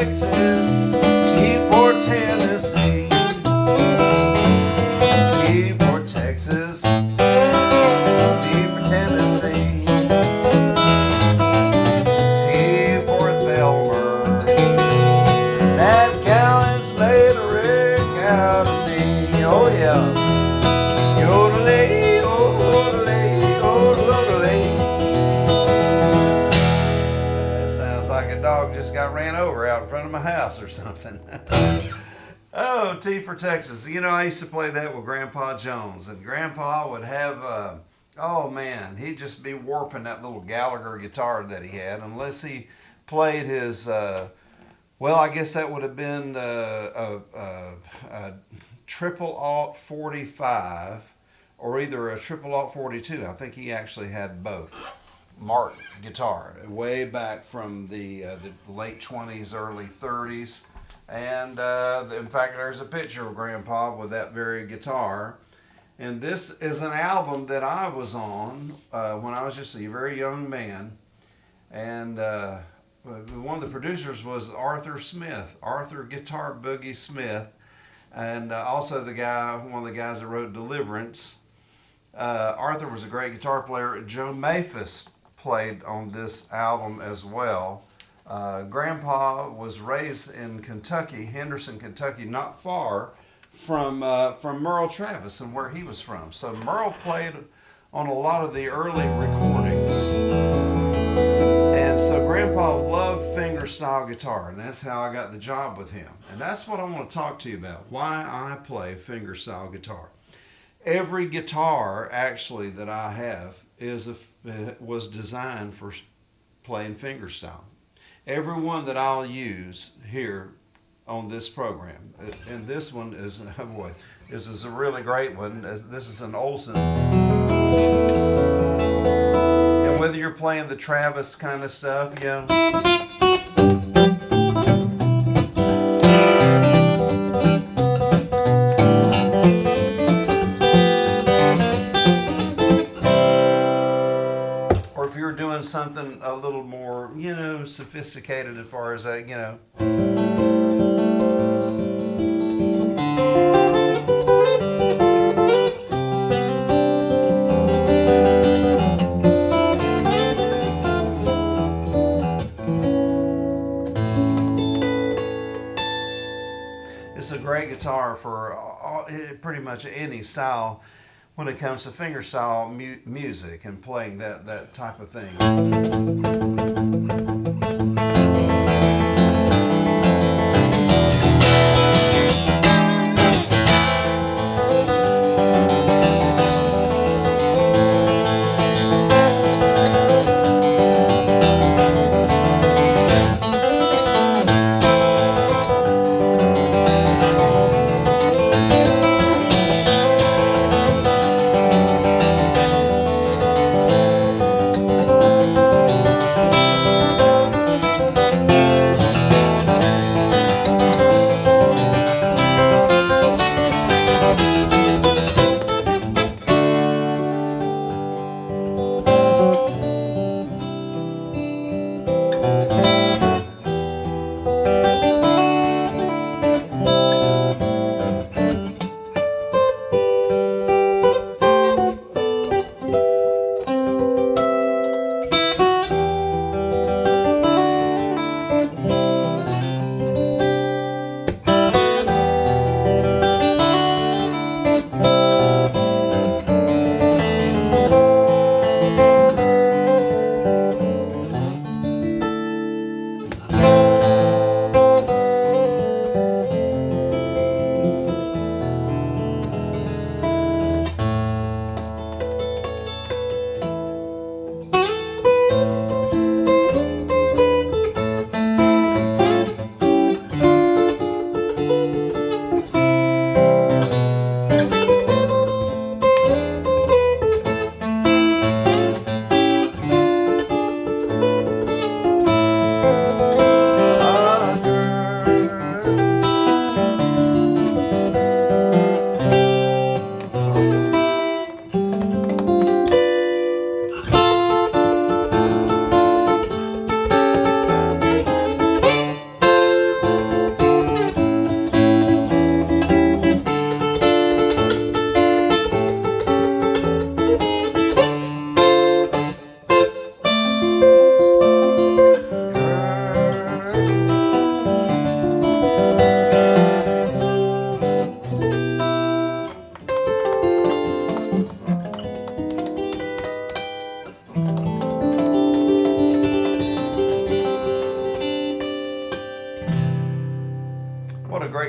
Texas, T for Tennessee. T for Texas, T for Tennessee. T for Thelmer. That gal has made a wreck out of me. Oh yeah. Yodelay, yodelay, yodelay. That sounds like a dog just got ran over out in front of my house or something. Oh, T for Texas. You know, I used to play that with Grandpa Jones, and Grandpa would have, oh man, he'd just be warping that little Gallagher guitar that he had, unless he played his, well, I guess that would have been a triple alt 45 or either a triple alt 42. I think he actually had both. Mark guitar, way back from the late 20s, early 30s. And in fact, there's a picture of Grandpa with that very guitar. And this is an album that I was on when I was just a very young man. And one of the producers was Arthur Smith, Arthur Guitar Boogie Smith. And also one of the guys that wrote Deliverance. Arthur was a great guitar player. Joe Maphis played on this album as well. Grandpa was raised in Kentucky, Henderson, Kentucky, not far from Merle Travis and where he was from. So Merle played on a lot of the early recordings. And so Grandpa loved fingerstyle guitar, and that's how I got the job with him. And that's what I want to talk to you about, why I play fingerstyle guitar. Every guitar actually that I have was designed for playing fingerstyle. Every one that I'll use here on this program, and this one is, oh boy, this is a really great one. This is an Olson. And whether you're playing the Travis kind of stuff, you know, doing something a little more, you know, sophisticated as far as that, you know. It's a great guitar for pretty much any style when it comes to fingerstyle music and playing that type of thing.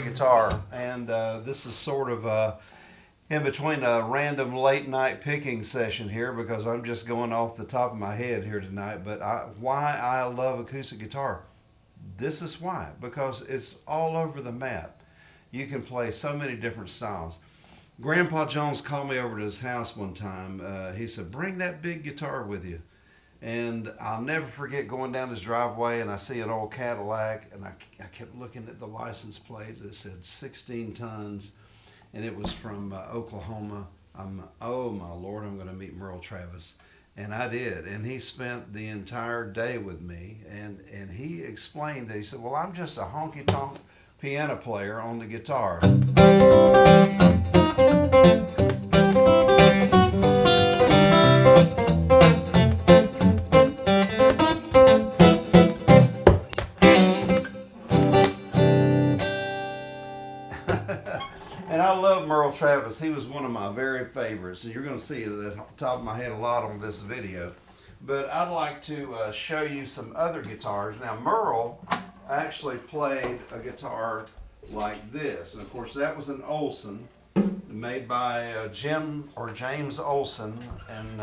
great guitar, and this is sort of in between a random late night picking session here because I'm just going off the top of my head here tonight. But why I love acoustic guitar? This is why, because it's all over the map. You can play so many different styles. Grandpa Jones called me over to his house one time. He said, "Bring that big guitar with you." And I'll never forget going down his driveway and I see an old Cadillac, and I kept looking at the license plate. It said 16 tons, and it was from Oklahoma. Oh my Lord, I'm going to meet Merle Travis. And I did. And he spent the entire day with me, and he explained that. He said, "Well, I'm just a honky-tonk piano player on the guitar." And I love Merle Travis. He was one of my very favorites. And you're going to see it at the top of my head a lot on this video. But I'd like to show you some other guitars. Now, Merle actually played a guitar like this. And of course, that was an Olson made by Jim or James Olson in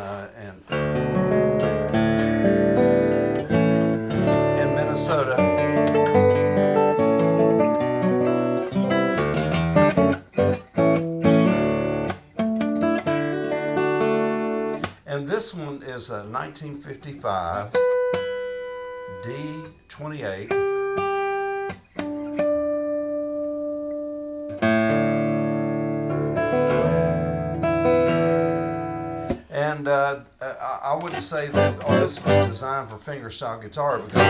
Minnesota. And this one is a 1955 D28. And I wouldn't say that this was designed for fingerstyle guitar because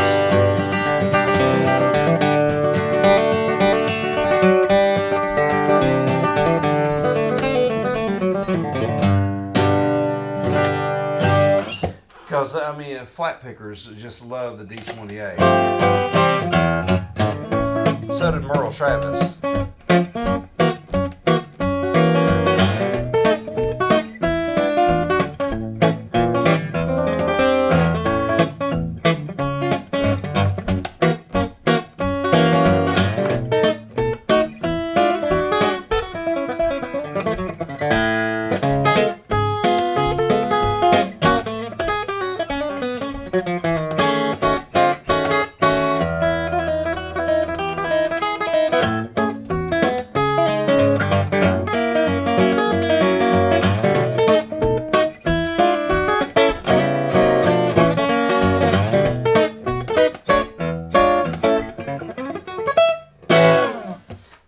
I mean, flat pickers just love the D28. So did Merle Travis.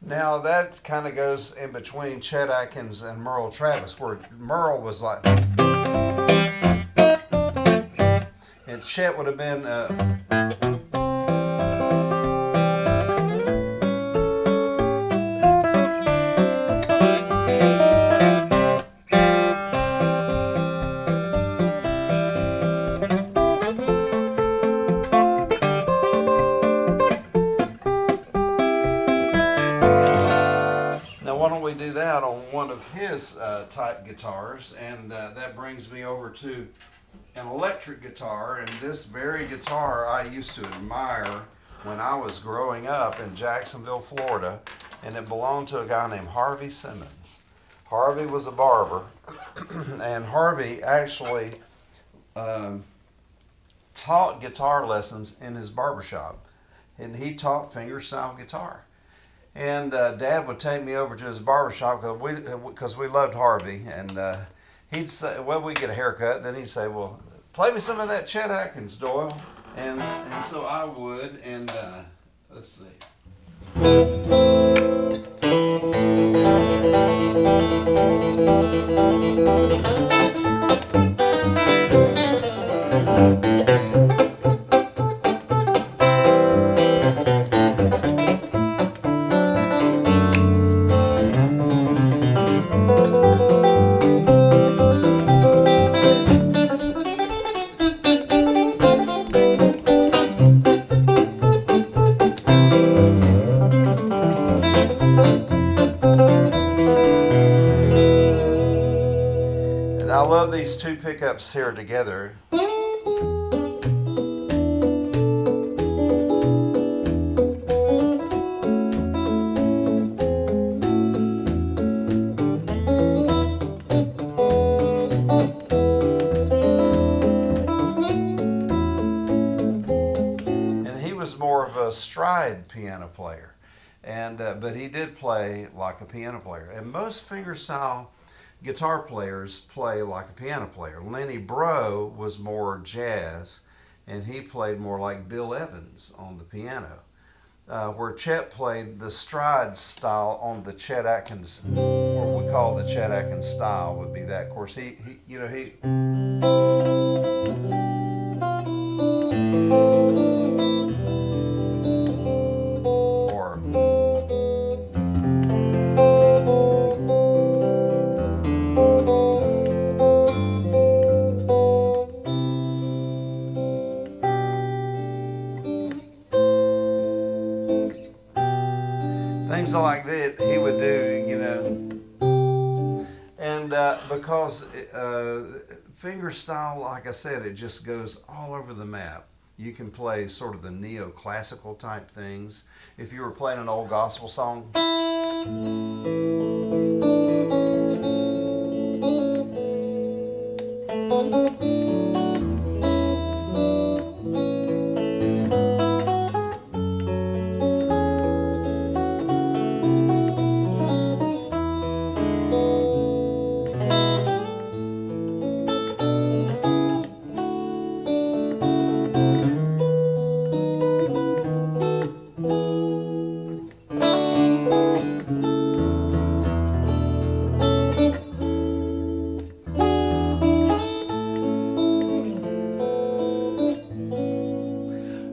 Now that kind of goes in between Chet Atkins and Merle Travis, where Merle was like, and Chet would have been why don't we do that on one of his type guitars? And that brings me over to an electric guitar. And this very guitar I used to admire when I was growing up in Jacksonville, Florida. And it belonged to a guy named Harvey Simmons. Harvey was a barber. And Harvey actually taught guitar lessons in his barbershop. And he taught fingerstyle guitar. And Dad would take me over to his barbershop because we loved Harvey. And he'd say, well, we'd get a haircut. Then he'd say, well, play me some of that Chet Atkins, Doyle. And so I would. And let's see. I love these two pickups here together. was more of a stride piano player, and but he did play like a piano player. And most fingerstyle guitar players play like a piano player. Lenny Breau was more jazz, and he played more like Bill Evans on the piano. Where Chet played the stride style on the Chet Atkins, what we call the Chet Atkins style would be that. Of course, he you know, he. Or things like that he would do, you know. And because fingerstyle, like I said, it just goes all over the map. You can play sort of the neoclassical type things. If you were playing an old gospel song,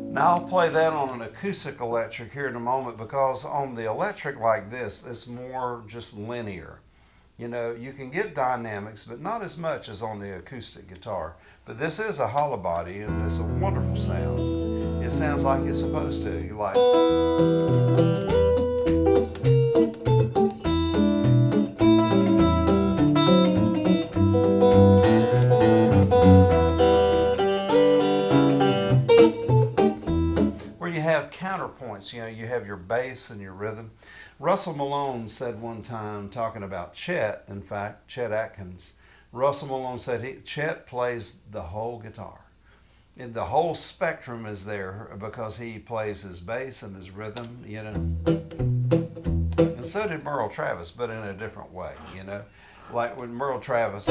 now I'll play that on an acoustic electric here in a moment, because on the electric like this, it's more just linear. You know, you can get dynamics, but not as much as on the acoustic guitar. But this is a hollow body, and it's a wonderful sound. It sounds like it's supposed to. You like. Where you have counterpoints, you know, you have your bass and your rhythm. Russell Malone said one time, talking about Chet, in fact, Chet Atkins, Russell Malone said Chet plays the whole guitar. And the whole spectrum is there because he plays his bass and his rhythm, you know. And so did Merle Travis, but in a different way, you know. Like when Merle Travis.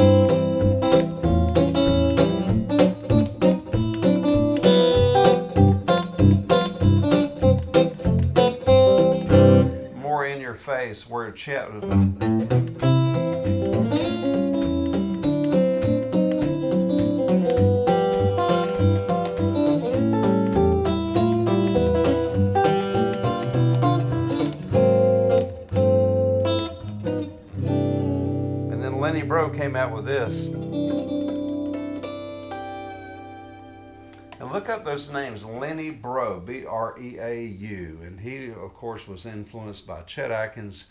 More in your face, where Chet was. Lenny Breau came out with this. And look up those names, Lenny Breau, B-R-E-A-U. And he, of course, was influenced by Chet Atkins,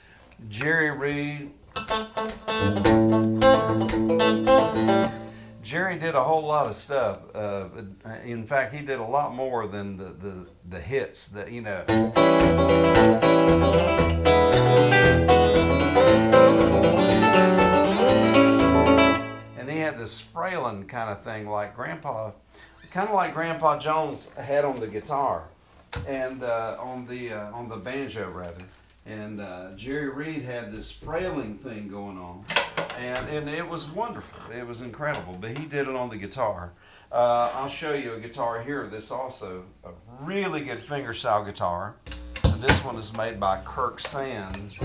Jerry Reed. Jerry did a whole lot of stuff. In fact, he did a lot more than the hits that, you know. This frailing kind of thing, like Grandpa, kind of like Grandpa Jones had on the guitar, and on the banjo rather, and Jerry Reed had this frailing thing going on, and it was wonderful. It was incredible. But he did it on the guitar. I'll show you a guitar here. This also a really good fingerstyle guitar. And this one is made by Kirk Sands.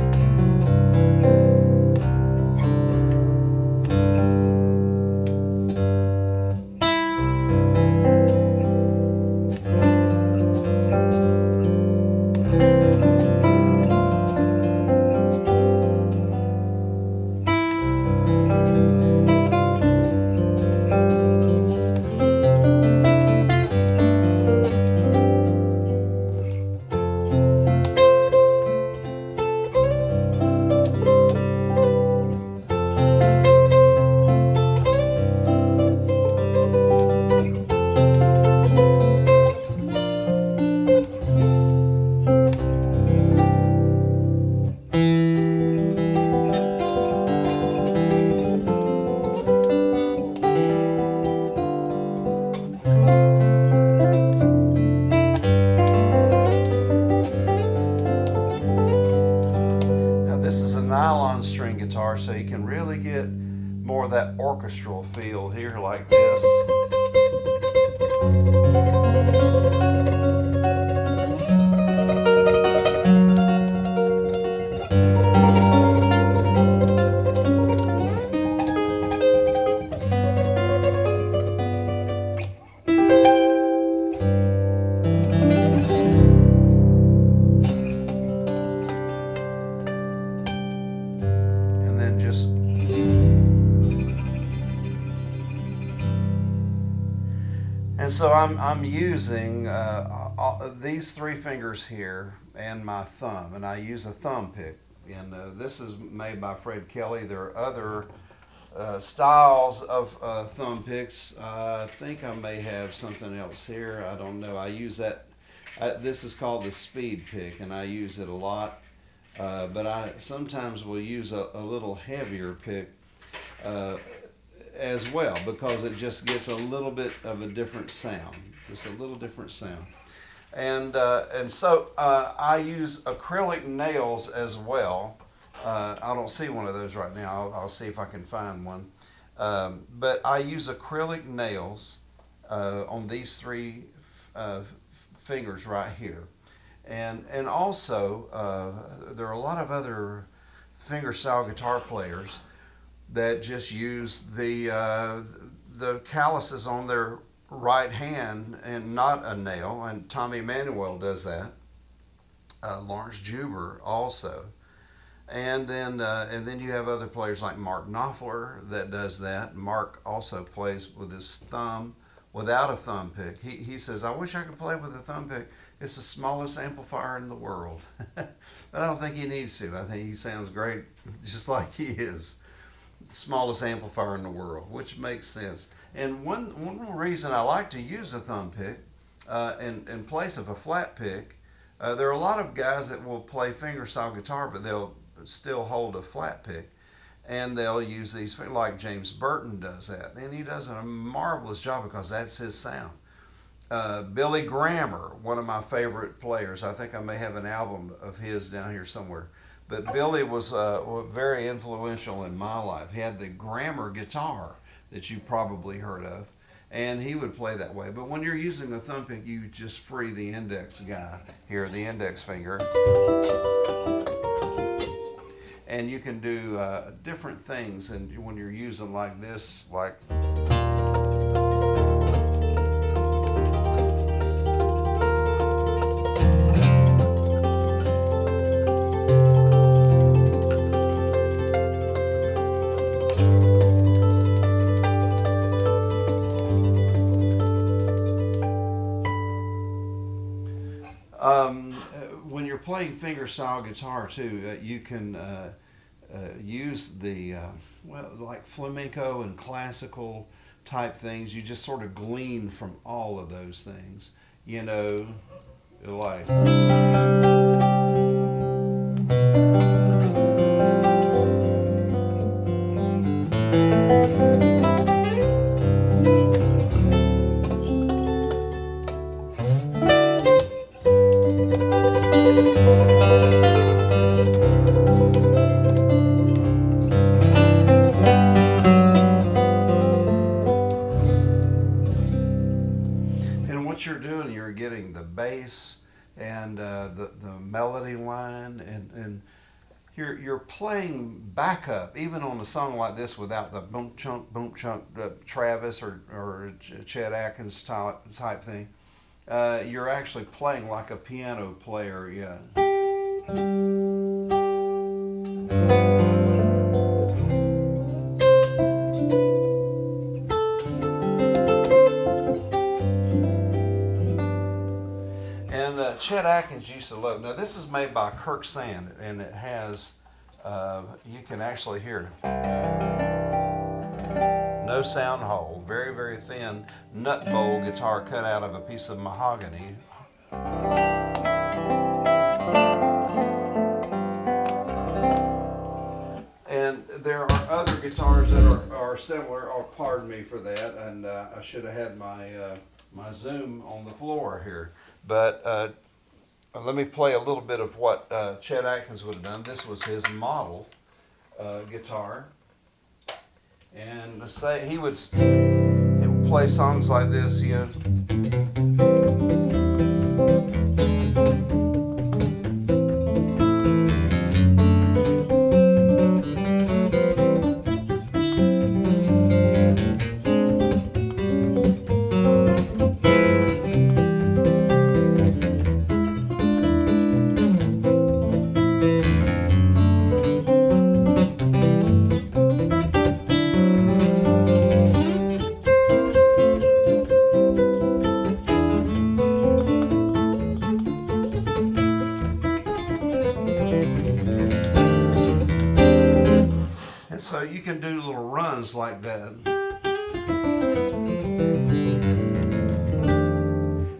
can really get more of that orchestral feel here like this. And so I'm using these three fingers here and my thumb, and I use a thumb pick. And this is made by Fred Kelly. There are other styles of thumb picks. I think I may have something else here. I don't know. I use that. This is called the speed pick, and I use it a lot. But I sometimes will use a little heavier pick as well, because it just gets a little bit of a different sound, just a little different sound. And so I use acrylic nails as well. I don't see one of those right now. I'll see if I can find one. But I use acrylic nails on these three fingers right here. And also, there are a lot of other fingerstyle guitar players that just use the calluses on their right hand and not a nail. And Tommy Emmanuel does that. Lawrence Juber also. And then you have other players like Mark Knopfler that does that. Mark also plays with his thumb without a thumb pick. He says, I wish I could play with a thumb pick. It's the smallest amplifier in the world. But I don't think he needs to. I think he sounds great just like he is. The smallest amplifier in the world, which makes sense. And one reason I like to use a thumb pick in place of a flat pick, there are a lot of guys that will play fingerstyle guitar, but they'll still hold a flat pick, and they'll use these, like James Burton does that, and he does a marvelous job because that's his sound. Billy Grammer, one of my favorite players. I think I may have an album of his down here somewhere. But Billy was very influential in my life. He had the Grammer guitar that you probably heard of, and he would play that way. But when you're using a thumb pick, you just free the index guy here, the index finger. And you can do different things, and when you're using like this, like... When you're playing fingerstyle guitar too, you can use the like flamenco and classical type things. You just sort of glean from all of those things, you know, like. What you're doing, you're getting the bass and the melody line, and you're playing backup even on a song like this without the boom chunk Travis or Chet Atkins type thing. You're actually playing like a piano player, yeah. Chet Atkins used to love. Now this is made by Kirk Sand, and it has, you can actually hear it. No sound hole, very, very thin nut bowl guitar cut out of a piece of mahogany. And there are other guitars that are similar, or pardon me for that, and I should have had my Zoom on the floor here. But let me play a little bit of what Chet Atkins would have done. This was his model guitar. And say he would play songs like this, you know. So you can do little runs like that.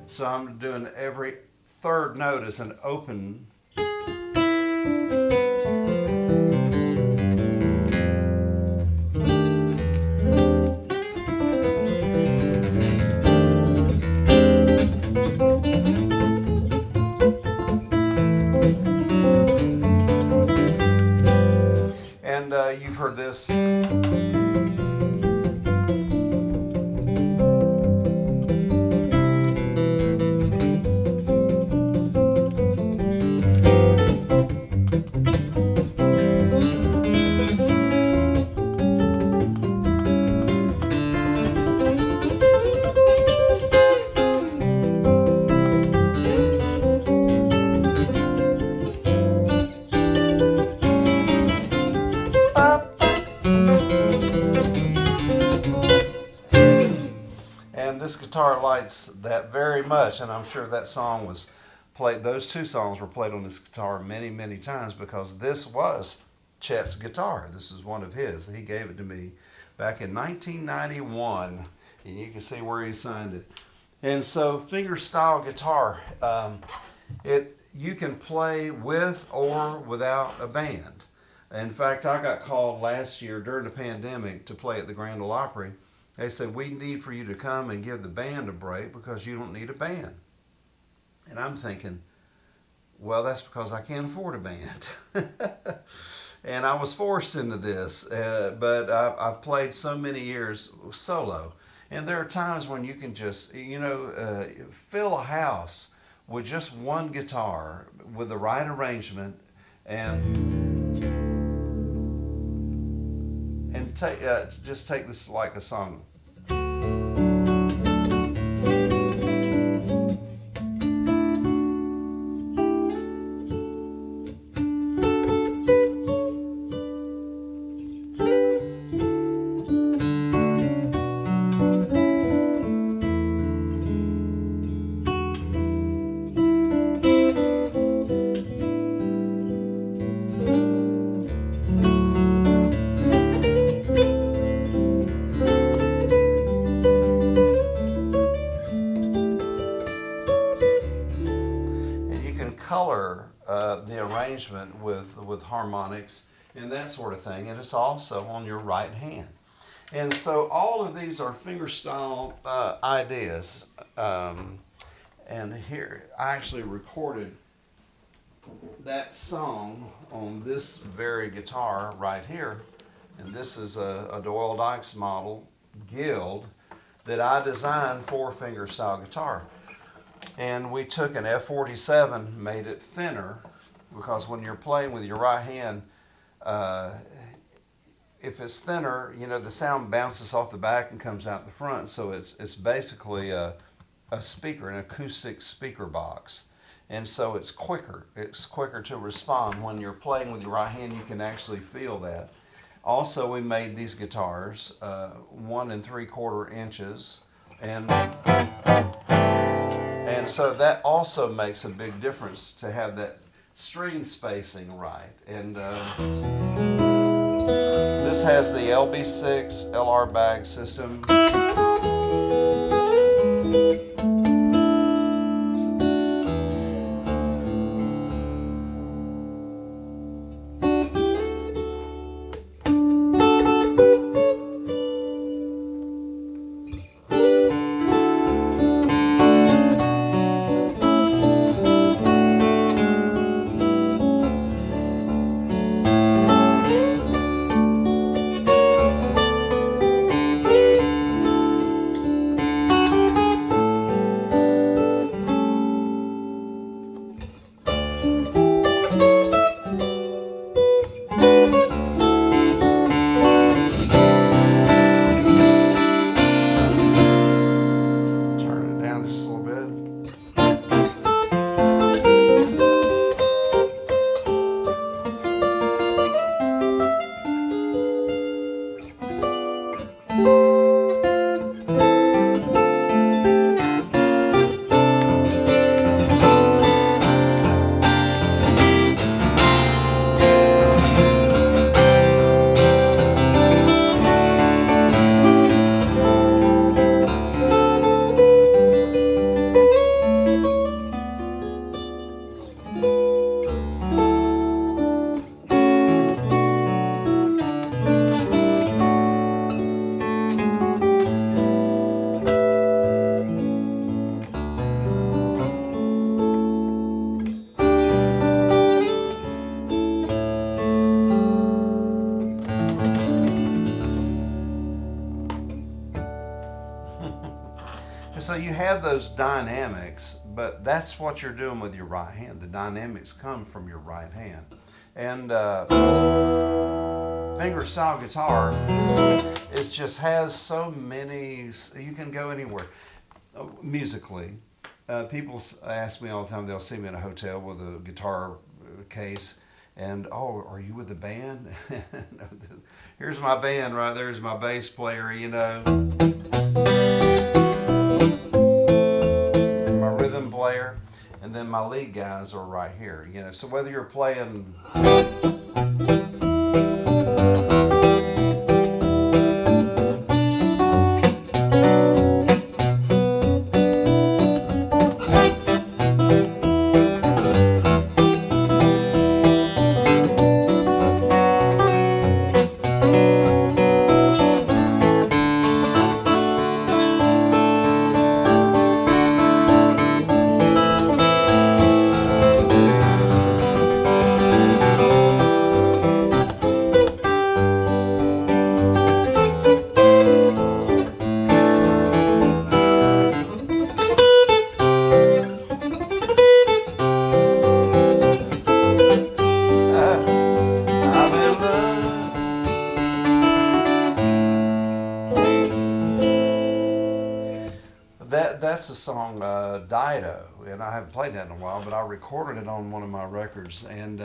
So I'm doing every third note as an open. And you've heard this. And this guitar likes that very much, and I'm sure that song was played, those two songs were played on this guitar many, many times because this was Chet's guitar. This is one of his. He gave it to me back in 1991, and you can see where he signed it. And so fingerstyle guitar, you can play with or without a band. In fact, I got called last year during the pandemic to play at the Grand Ole Opry. They said, we need for you to come and give the band a break because you don't need a band. And I'm thinking, well, that's because I can't afford a band. And I was forced into this, but I've played so many years solo. And there are times when you can just, fill a house with just one guitar with the right arrangement and just take this like a song. Color the arrangement with harmonics and that sort of thing, and it's also on your right hand. And so all of these are fingerstyle ideas. And here I actually recorded that song on this very guitar right here, and this is a Doyle Dykes model Guild that I designed for fingerstyle guitar. And we took an F47, made it thinner, because when you're playing with your right hand, if it's thinner, the sound bounces off the back and comes out the front. So it's basically a speaker, an acoustic speaker box. And so it's quicker. It's quicker to respond. When you're playing with your right hand, you can actually feel that. Also, we made these guitars 1 3/4 inches, and so that also makes a big difference to have that string spacing right. And this has the LB6 LR bag system. so you have those dynamics, but that's what you're doing with your right hand. The dynamics come from your right hand. And fingerstyle guitar, it just has so many, you can go anywhere musically. People ask me all the time, they'll see me in a hotel with a guitar case, and, oh, are you with the band? Here's my band right there, is my bass player, you know. My rhythm player, and then my lead guys are right here, you know. So whether you're playing that's the song Dido, and I haven't played that in a while, but I recorded it on one of my records, and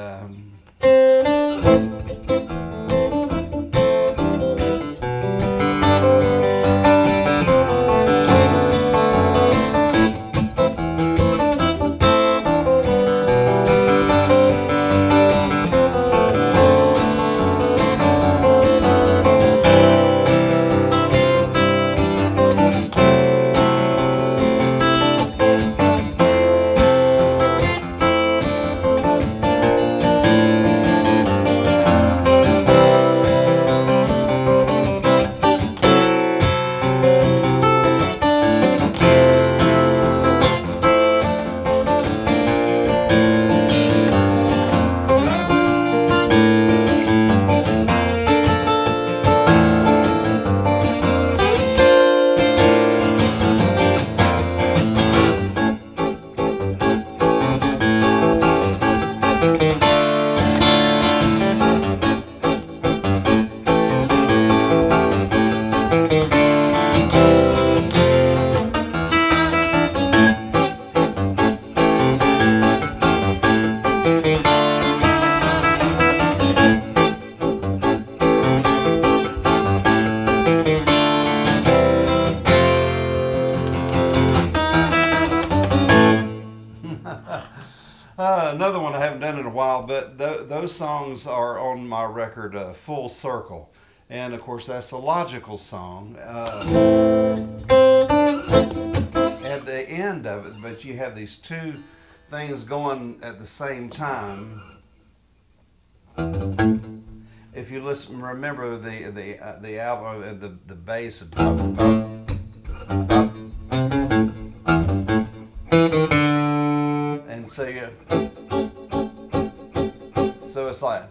another one I haven't done in a while, but those songs are on my record, Full Circle. And of course, that's a logical song. At the end of it, but you have these two things going at the same time. If you listen, remember the album, the bass of and so it's like.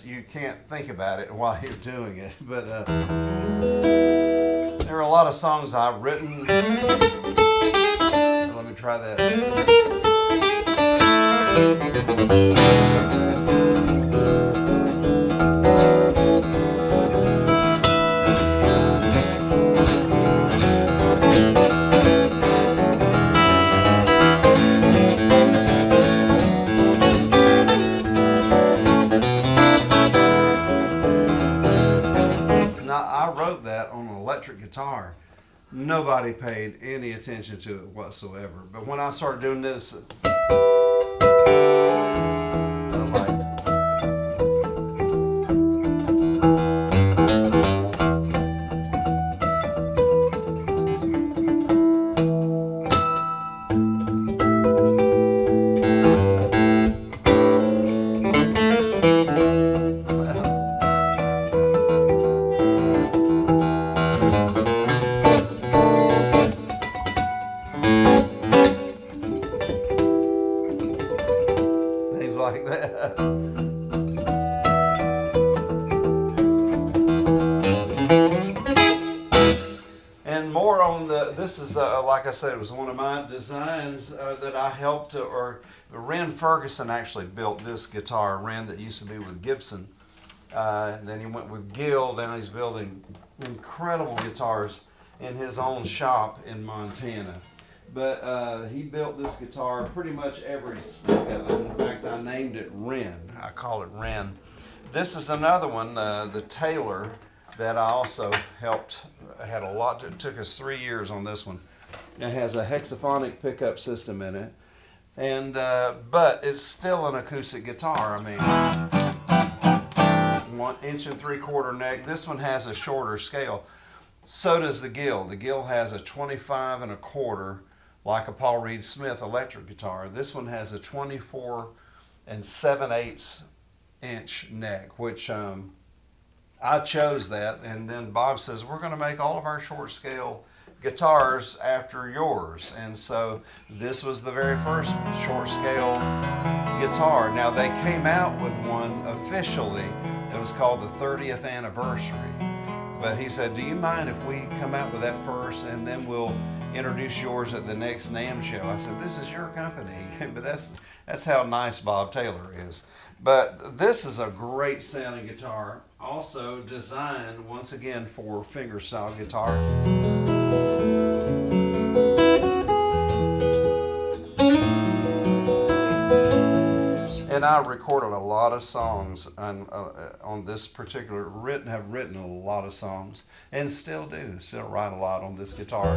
You can't think about it while you're doing it, but there are a lot of songs I've written. Let me try that. I wrote that on an electric guitar. Nobody paid any attention to it whatsoever. But when I started doing this, I'm like, And more on this is, like I said, it was one of my designs that I helped, or Ren Ferguson actually built this guitar. Ren that used to be with Gibson. And then he went with Guild, and he's building incredible guitars in his own shop in Montana. But he built this guitar, pretty much every stick of it. In fact, I named it Ren. I call it Ren. This is another one, the Taylor, that I also helped. I had a lot. It took us 3 years on this one. It has a hexaphonic pickup system in it, and but it's still an acoustic guitar. I mean, 1 inch and 3/4 neck. This one has a shorter scale. So does the Guild. The Guild has a 25 1/4, like a Paul Reed Smith electric guitar. This one has a 24 7/8 inch neck, which I chose that. And then Bob says, we're going to make all of our short scale guitars after yours. And so this was the very first short scale guitar. Now they came out with one officially. It was called the 30th anniversary. But he said, do you mind if we come out with that first and then we'll introduce yours at the next NAMM show? I said, this is your company. But that's how nice Bob Taylor is. But this is a great sounding guitar, also designed once again for fingerstyle guitar. And I recorded a lot of songs on this particular, have written a lot of songs, and still write a lot on this guitar.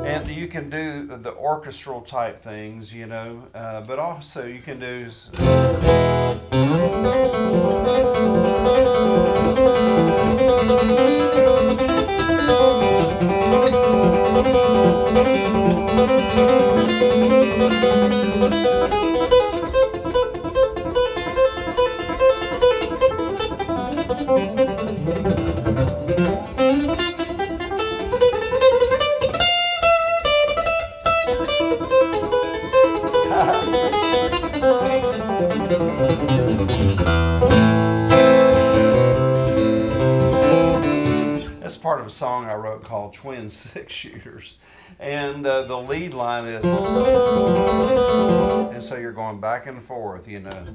And you can do the orchestral type things, you know, but also you can do that's part of a song I wrote called Twin Six Shooters. And the lead line is, and so you're going back and forth, you know.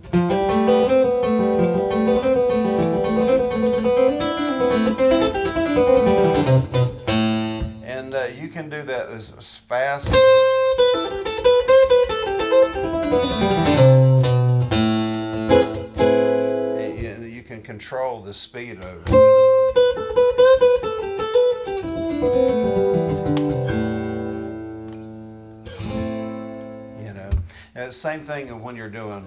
And you can do that as fast. You can control the speed of it. You know, and same thing when you're doing.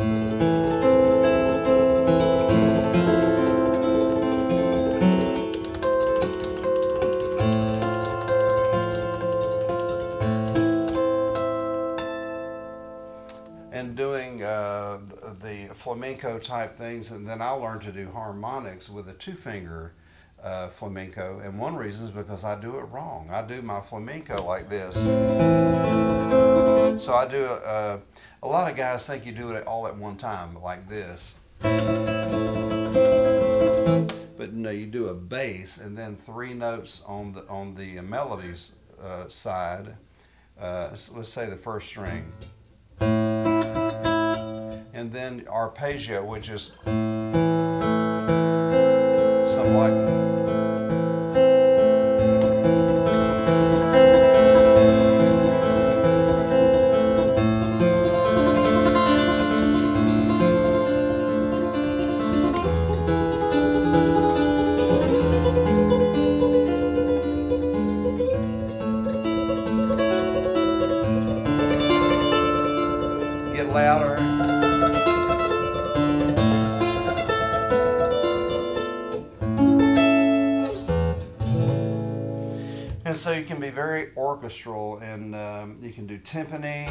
And doing the flamenco type things, and then I learned to do harmonics with a 2-finger flamenco, and one reason is because I do it wrong. I do my flamenco like this. So I do a lot of guys think you do it all at one time like this, but no, you do a bass and then 3 notes on the melodies side. So let's say the first string, and then arpeggio, which is something like. Get louder. And so you can be very orchestral, and you can do timpani.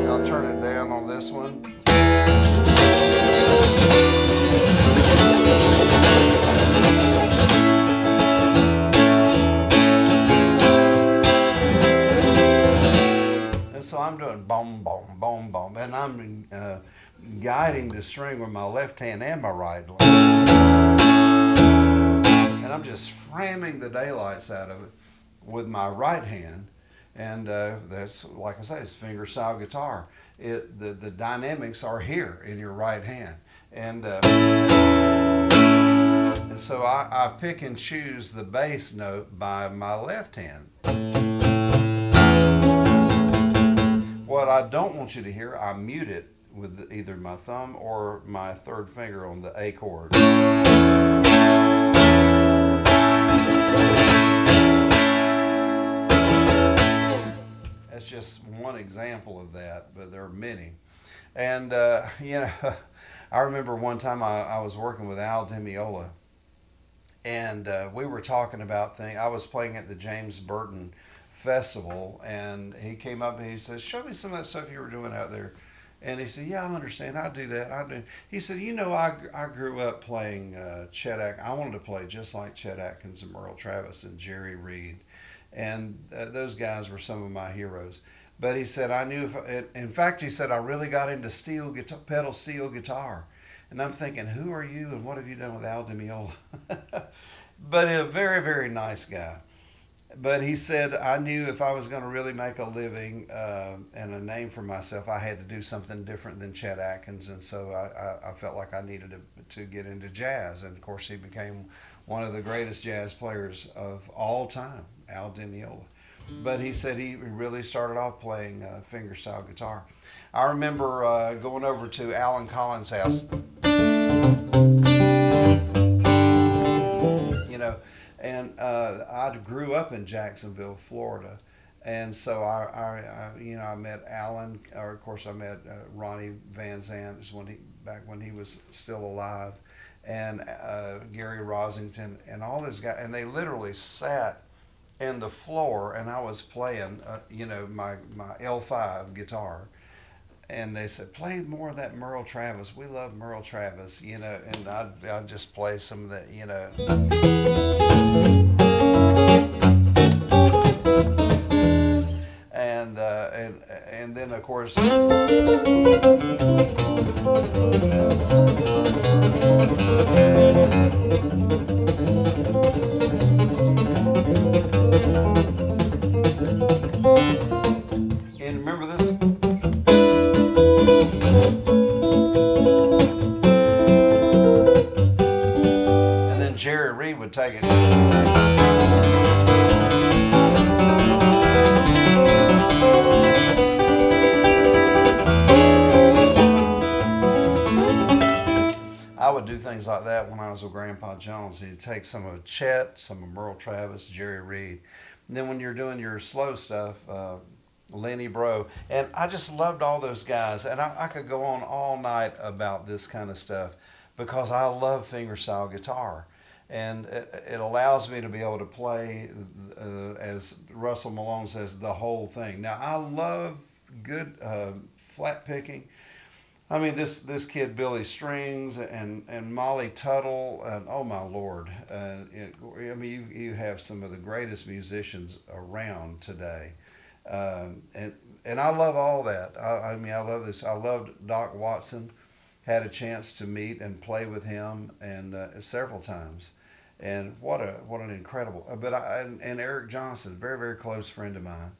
I'll turn it down on this one. And so I'm doing boom, boom, boom, boom, and I'm guiding the string with my left hand and my right. jamming the daylights out of it with my right hand, and that's, like I say, it's fingerstyle guitar. The dynamics are here in your right hand, and so I pick and choose the bass note by my left hand. What I don't want you to hear, I mute it with either my thumb or my third finger on the A chord. That's just one example of that, but there are many. And, I remember one time I was working with Al Demiola, and we were talking about things. I was playing at the James Burton Festival, and he came up and he said, "Show me some of that stuff you were doing out there." And he said, "Yeah, I understand. I do that. I do." He said, I grew up playing Chet Atkins. I wanted to play just like Chet Atkins and Merle Travis and Jerry Reed. And those guys were some of my heroes. But he said, I knew in fact, he said, I really got into pedal steel guitar. And I'm thinking, who are you and what have you done with Al Demiola? But a very, very nice guy. But he said, I knew if I was going to really make a living and a name for myself, I had to do something different than Chet Atkins. And so I felt like I needed to get into jazz. And of course, he became one of the greatest jazz players of all time, Al Demiola. But he said he really started off playing fingerstyle guitar. I remember going over to Alan Collins' house, and I grew up in Jacksonville, Florida. And so I met Alan, or of course I met Ronnie Van Zant, back when he was still alive, and Gary Rosington, and all those guys, and they literally sat in the floor, and I was playing, my L5 guitar, and they said, "Play more of that Merle Travis. We love Merle Travis," and I'd just play some of that, and then of course. And remember this? And then Jerry Reed would take it. I would do things like that when I was with Grandpa Jones. He'd take some of Chet, some of Merle Travis, Jerry Reed. And then when you're doing your slow stuff, Lenny Bro. And I just loved all those guys. And I could go on all night about this kind of stuff because I love fingerstyle guitar. And it allows me to be able to play, as Russell Malone says, the whole thing. Now, I love good flat picking. I mean, this kid Billy Strings and Molly Tuttle, and oh my Lord, you have some of the greatest musicians around today, and I love all that. I love this. I loved Doc Watson. Had a chance to meet and play with him and several times, and what an incredible. And Eric Johnson, very, very close friend of mine.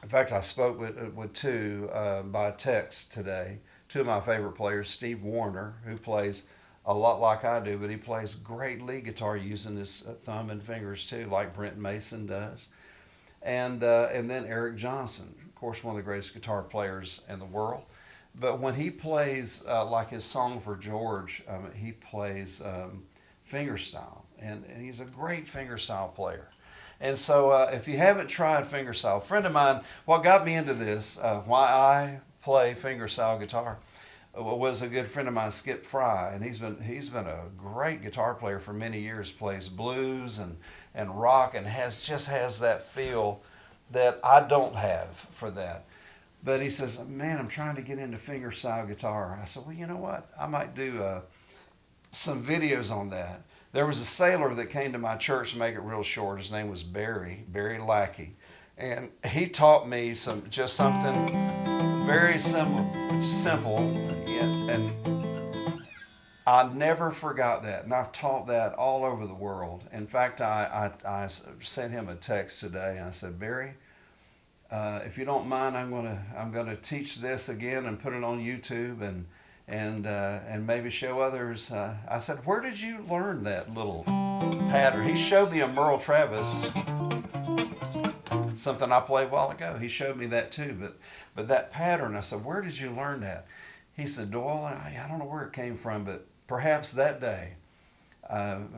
In fact, I spoke with two by text today. Two of my favorite players, Steve Warner, who plays a lot like I do, but he plays great lead guitar using his thumb and fingers too, like Brent Mason does. And then Eric Johnson, of course, one of the greatest guitar players in the world. But when he plays, like his song for George, he plays fingerstyle, and he's a great fingerstyle player. And so if you haven't tried fingerstyle, a friend of mine, what got me into this, why I play fingerstyle guitar, was a good friend of mine, Skip Fry, and he's been a great guitar player for many years, plays blues and rock, and has that feel that I don't have for that. But he says, "Man, I'm trying to get into fingerstyle guitar." I said, "Well, you know what? I might do some videos on that." There was a sailor that came to my church, to make it real short. His name was Barry Lackey. And he taught me something very simple. And I never forgot that, and I've taught that all over the world. In fact, I sent him a text today, and I said, Barry, if you don't mind, I'm gonna teach this again and put it on YouTube and maybe show others. I said, where did you learn that little pattern? He showed me a Merle Travis, something I played a while ago. He showed me that too, but that pattern, I said, where did you learn that? He said, Doyle, I don't know where it came from, but perhaps that day,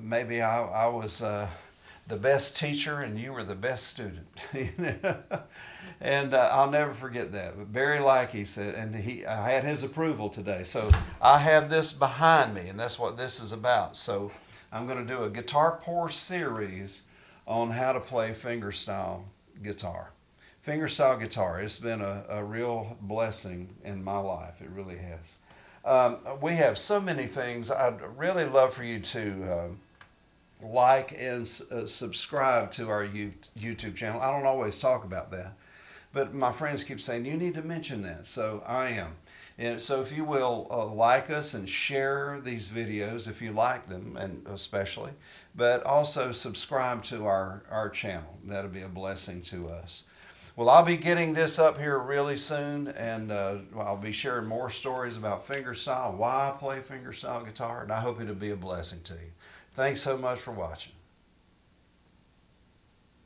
maybe I was the best teacher and you were the best student. And I'll never forget that. But Barry Lackey said, and I had his approval today. So I have this behind me, and that's what this is about. So I'm going to do a guitar pour series on how to play fingerstyle guitar. Fingerstyle guitar, it's been a real blessing in my life. It really has. We have so many things. I'd really love for you to like and subscribe to our YouTube channel. I don't always talk about that, but my friends keep saying, you need to mention that. So I am. And so if you will like us and share these videos if you like them, and especially, but also subscribe to our channel. That'll be a blessing to us. Well, I'll be getting this up here really soon, and I'll be sharing more stories about fingerstyle, why I play fingerstyle guitar, and I hope it'll be a blessing to you. Thanks so much for watching.